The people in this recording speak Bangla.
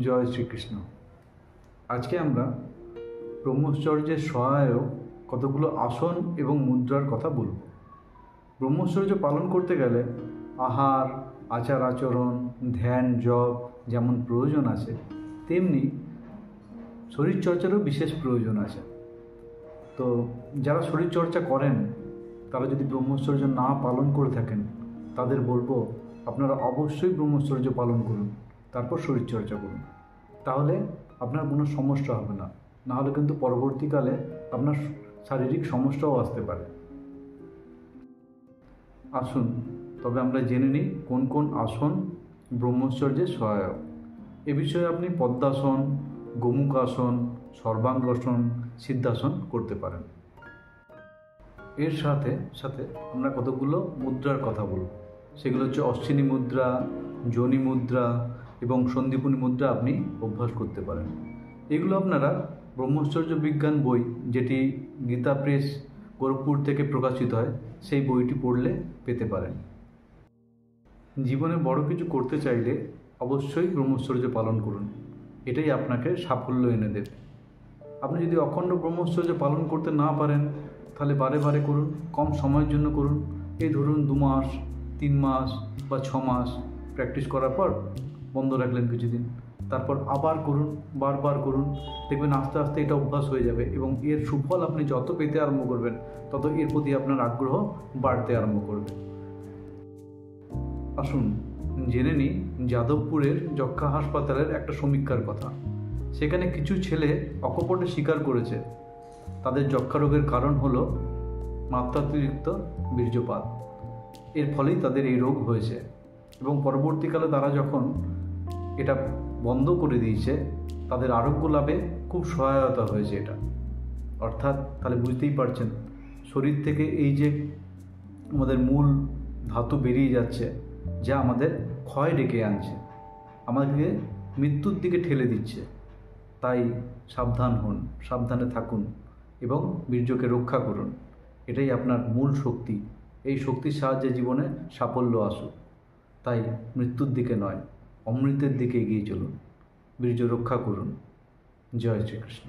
জয় শ্রীকৃষ্ণ। আজকে আমরা ব্রহ্মচর্যের সহায়ক কতগুলো আসন এবং মুদ্রার কথা বলব। ব্রহ্মচর্য পালন করতে গেলে আহার, আচার আচরণ, ধ্যান, জপ যেমন প্রয়োজন আছে, তেমনি শরীরচর্চারও বিশেষ প্রয়োজন আছে। তো যারা শরীরচর্চা করেন তারা যদি ব্রহ্মচর্য না পালন করে থাকেন, তাদের বলবো আপনারা অবশ্যই ব্রহ্মচর্য পালন করুন, তারপর শরীরচর্চা করুন। তাহলে আপনার কোনো সমস্যা হবে না, নাহলে কিন্তু পরবর্তীকালে আপনার শারীরিক সমস্যাও আসতে পারে। আসুন তবে আমরা জেনে নিই কোন কোন আসন ব্রহ্মচর্যের সহায়ক। এ বিষয়ে আপনি পদ্মাসন, গোমুখাসন, সর্বাঙ্গাসন, সিদ্ধাসন করতে পারেন। এর সাথে সাথে আমরা কতগুলো মুদ্রার কথা বলব। সেগুলো হচ্ছে অশ্বিনী মুদ্রা, যোনি মুদ্রা এবং সন্দীপনী মুদ্রা আপনি অভ্যাস করতে পারেন। এগুলো আপনারা ব্রহ্মচর্য বিজ্ঞান বই, যেটি গীতা প্রেস গোরখপুর থেকে প্রকাশিত হয়, সেই বইটি পড়লে পেতে পারেন। জীবনে বড় কিছু করতে চাইলে অবশ্যই ব্রহ্মচর্য পালন করুন, এটাই আপনাকে সাফল্য এনে দেবে। আপনি যদি অখণ্ড ব্রহ্মচর্য পালন করতে না পারেন, তাহলে বারে বারে করুন, কম সময়ের জন্য করুন। এই ধরুন 2 মাস, 3 মাস বা 6 মাস প্র্যাকটিস করার পর বন্ধ রাখলেন কিছুদিন, তারপর আবার করুন, বারবার করুন। দেখবেন আস্তে আস্তে এটা অভ্যাস হয়ে যাবে এবং এর সুফল আপনি যত পেতে আরম্ভ করবেন, তত এর প্রতি আপনার আগ্রহ বাড়তে আরম্ভ করবে। আসুন জেনে নিই যাদবপুরের যক্ষ্মা হাসপাতালের একটা সমীক্ষার কথা। সেখানে কিছু ছেলে অকপটে স্বীকার করেছে তাদের যক্ষ্মা রোগের কারণ হলো মাত্রাতিরিক্ত বীর্যপাত। এর ফলেই তাদের এই রোগ হয়েছে এবং পরবর্তীকালে তারা যখন এটা বন্ধ করে দিয়েছে, তাদের আরোগ্য লাভে খুব সহায়তা হয়েছে এটা। অর্থাৎ তাহলে বুঝতেই পারছেন, শরীর থেকে এই যে আমাদের মূল ধাতু বেরিয়ে যাচ্ছে, যা আমাদের ক্ষয় ডেকে আনছে, আমাদেরকে মৃত্যুর দিকে ঠেলে দিচ্ছে। তাই সাবধান হন, সাবধানে থাকুন এবং বীর্যকে রক্ষা করুন। এটাই আপনার মূল শক্তি। এই শক্তির সাহায্যে জীবনে সাফল্য আসুক। তাই মৃত্যুর দিকে নয়, অমৃতের দিকে এগিয়ে চলুন, বীর্য রক্ষা করুন। জয় শ্রীকৃষ্ণ।